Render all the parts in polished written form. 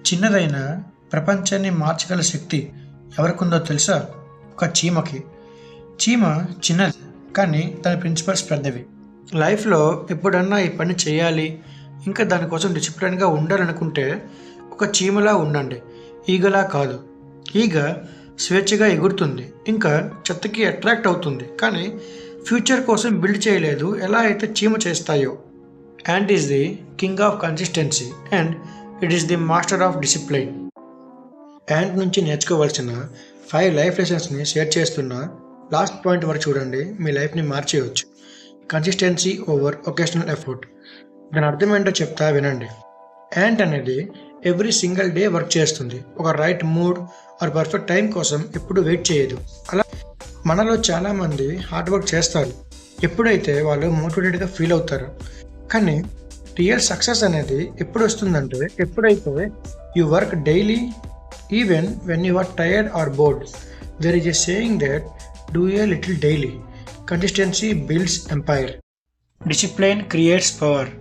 చిన్నదైన ప్రపంచాన్ని మార్చగల శక్తి ఎవరికుందో తెలుసా? ఒక చీమకి. చీమ చిన్నది, కానీ దాని ప్రిన్సిపల్స్ పెద్దవి. లైఫ్లో ఎప్పుడన్నా ఈ పని చేయాలి, ఇంకా దానికోసం డిసిప్లిన్గా ఉండాలనుకుంటే ఒక చీమలా ఉండండి, ఈగలా కాదు. ఈగ స్వేచ్ఛగా ఎగురుతుంది, ఇంకా చెత్తకి అట్రాక్ట్ అవుతుంది, కానీ ఫ్యూచర్ కోసం బిల్డ్ చేయలేదు ఎలా అయితే చీమ చేస్తాయో. Ant is the king of consistency and it is the master of discipline. Ant నుంచి నేర్చుకోవాల్సిన 5 లైఫ్ లెసన్స్ని షేర్ చేస్తున్న లాస్ట్ పాయింట్ వరకు చూడండి, మీ లైఫ్ని మార్చేయవచ్చు. Consistency over occasional effort. దాని అర్థం ఏంటో చెప్తా వినండి. యాంట్ అనేది ఎవ్రీ సింగిల్ డే వర్క్ చేస్తుంది. ఒక right mood or perfect time కోసం ఎప్పుడు వెయిట్ చేయదు. అలా మనలో చాలామంది హార్డ్ వర్క్ చేస్తారు ఎప్పుడైతే వాళ్ళు మోటివేటెడ్గా ఫీల్ అవుతారు. కానీ రియల్ సక్సెస్ అనేది ఎప్పుడు వస్తుందంటే ఎప్పుడైతే you work daily even when you are tired or bored. There is a saying that do a little daily. Consistency builds empire. Discipline creates power.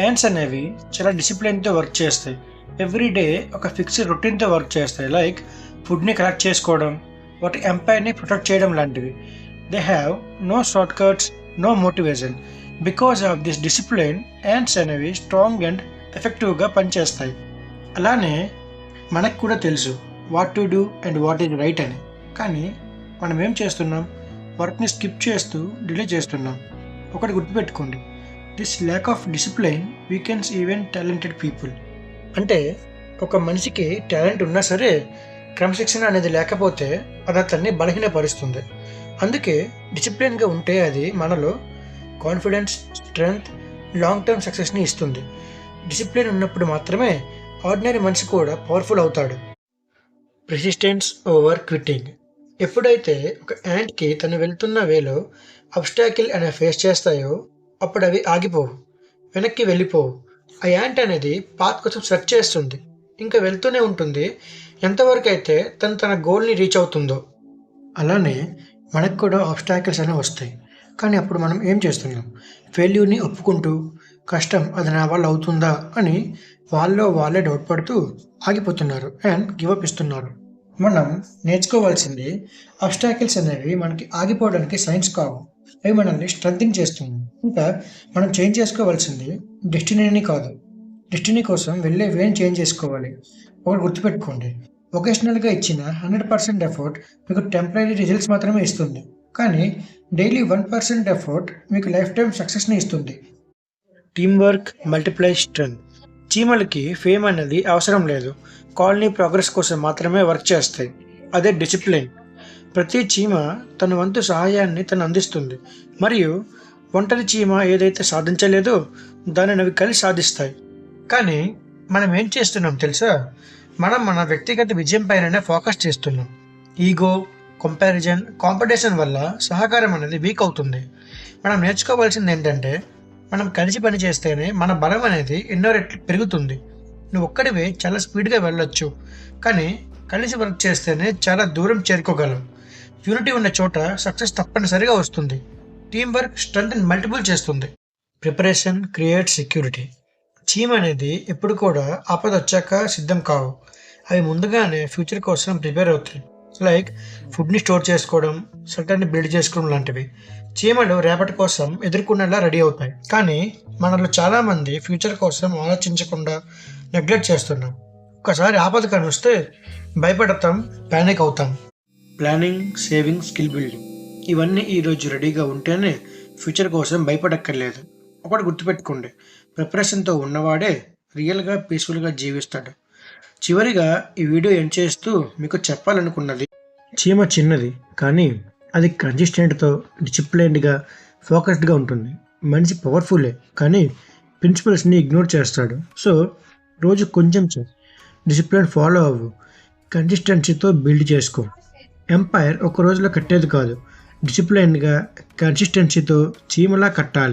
Ants అనేవి చాలా డిసిప్లైన్తో వర్క్ చేస్తాయి. ఎవ్రీ డే ఒక ఫిక్స్డ్ రొటీన్తో వర్క్ చేస్తాయి. లైక్ ఫుడ్ని correct చేసుకోవడం, వాటి ఎంపైర్ని ప్రొటెక్ట్ చేయడం లాంటివి. They have no short cuts, no motivation. Because of this discipline ants అనేవి స్ట్రాంగ్ అండ్ ఎఫెక్టివ్గా పనిచేస్తాయి. అలానే మనకు కూడా తెలుసు what to do and what is right అని. కానీ మనం ఏం చేస్తున్నాం? వర్క్ని స్కిప్ చేస్తూ డిలే చేస్తున్నాం. ఒకటి గుర్తుపెట్టుకోండి, this lack of discipline weakens even talented people. అంటే ఒక మనిషికి టాలెంట్ ఉన్నా సరే క్రమశిక్షణ అనేది లేకపోతే అది అతన్ని బలహీనపరుస్తుంది. అందుకే డిసిప్లిన్గా ఉంటే అది మనలో కాన్ఫిడెన్స్, స్ట్రెంగ్త్, లాంగ్ టర్మ్ సక్సెస్ని ఇస్తుంది. డిసిప్లిన్ ఉన్నప్పుడు మాత్రమే ఆర్డినరీ మనిషి కూడా పవర్ఫుల్ అవుతాడు. Resistance over quitting. ఎప్పుడైతే ఒక యాంట్కి తను వెళ్తున్న వేలో అబ్స్టాకిల్ అనే ఫేస్ చేస్తాయో అప్పుడు అవి ఆగిపోవు, వెనక్కి వెళ్ళిపోవు. ఆ యాంట్ అనేది పాత్ కోసం సెర్చ్ చేస్తుంది, ఇంకా వెళ్తూనే ఉంటుంది ఎంతవరకు అయితే తన గోల్ని రీచ్ అవుతుందో. అలానే మనకు కూడా ఆబ్స్టాకిల్స్ అనేవి వస్తాయి, కానీ అప్పుడు మనం ఏం చేస్తున్నాం? ఫెయిల్యూర్ని ఒప్పుకుంటూ కష్టం అది నా వల్ల అవుతుందా అని వాళ్ళే డౌట్ పడుతూ ఆగిపోతున్నారు అండ్ గివప్ ఇస్తున్నారు. మనం నేర్చుకోవాల్సింది ఆబ్స్టాకిల్స్ అనేవి మనకి ఆగిపోవడానికి సైన్స్ కావు, అవి మనల్ని స్ట్రెంథెన్ చేస్తుంది. ఇంకా మనం చేంజ్ చేసుకోవాల్సింది డెస్టినీని కాదు, డెస్టినీ కోసం వెళ్ళే వేని చేంజ్ చేసుకోవాలి. ఒకటి గుర్తుపెట్టుకోండి, ఒకేషనల్గా ఇచ్చిన 100% ఎఫర్ట్ మీకు టెంపరీ రిజల్ట్స్ మాత్రమే ఇస్తుంది, కానీ డైలీ 1% ఎఫర్ట్ మీకు లైఫ్ టైం సక్సెస్ని ఇస్తుంది. Team work multiply strength. చీమలకి ఫేమ్ అనేది అవసరం లేదు, కాలనీ ప్రోగ్రెస్ కోసం మాత్రమే వర్క్ చేస్తాయి. అదే డిసిప్లిన్. ప్రతి చీమ తన వంతు సహాయాన్ని తను అందిస్తుంది, మరియు ఒంటరి చీమ ఏదైతే సాధించలేదో దానిని అవి కలిసి సాధిస్తాయి. కానీ మనం ఏం చేస్తున్నాం తెలుసా? మనం మన వ్యక్తిగత విజయం పైననే ఫోకస్ చేస్తున్నాం. ఈగో, కంపారిజన్, కాంపిటీషన్ వల్ల సహకారం అనేది వీక్ అవుతుంది. మనం నేర్చుకోవాల్సింది ఏంటంటే మనం కలిసి పని చేస్తేనే మన బలం అనేది ఎన్నో రెట్లు పెరుగుతుంది. నువ్వు ఒక్కడివే చాలా స్పీడ్గా వెళ్ళొచ్చు, కానీ కలిసి వర్క్ చేస్తేనే చాలా దూరం చేరుకోగలం. యూనిటీ ఉన్న చోట సక్సెస్ తప్పనిసరిగా వస్తుంది. టీమ్ వర్క్ స్ట్రెంగ్త్ మల్టిపుల్ చేస్తుంది. Preparation create security. చీమ అనేది ఎప్పుడు కూడా ఆపద వచ్చాక సిద్ధం కావు, అవి ముందుగానే ఫ్యూచర్ కోసం ప్రిపేర్ అవుతాయి. లైక్ ఫుడ్ని స్టోర్ చేసుకోవడం, షెల్టర్ని బిల్డ్ చేసుకోవడం లాంటివి. చీమలు రేపటి కోసం ఎదుర్కొనేలా రెడీ అవుతాయి, కానీ మనలో చాలామంది ఫ్యూచర్ కోసం ఆలోచించకుండా నెగ్లెక్ట్ చేస్తున్నాం. ఒకసారి ఆపద కానీ వస్తే భయపడతాం, ప్యానిక్ అవుతాం. ప్లానింగ్, సేవింగ్, స్కిల్ బిల్డింగ్, ఇవన్నీ ఈరోజు రెడీగా ఉంటేనే ఫ్యూచర్ కోసం భయపడక్కర్లేదు. ఒకటి గుర్తుపెట్టుకోండి, ప్రిపరేషన్తో ఉన్నవాడే రియల్గా పీస్ఫుల్గా జీవిస్తాడు. చివరిగా ఈ వీడియో ఎండ్ చేస్తూ మీకు చెప్పాలనుకున్నది, చీమ చిన్నది కానీ అది కన్సిస్టెంట్తో డిసిప్లైన్డ్గా ఫోకస్డ్గా ఉంటుంది. మనిషి పవర్ఫుల్లే, కానీ ప్రిన్సిపల్స్ని ఇగ్నోర్ చేస్తాడు. సో రోజు కొంచెం డిసిప్లిన్ ఫాలో అవ్వు, కన్సిస్టెన్సీతో బిల్డ్ చేసుకో. ఎంపైర్ ఒక రోజులో కట్టేది కాదు, డిసిప్లైన్గా కన్సిస్టెన్సీతో చీమలా కట్టాలి.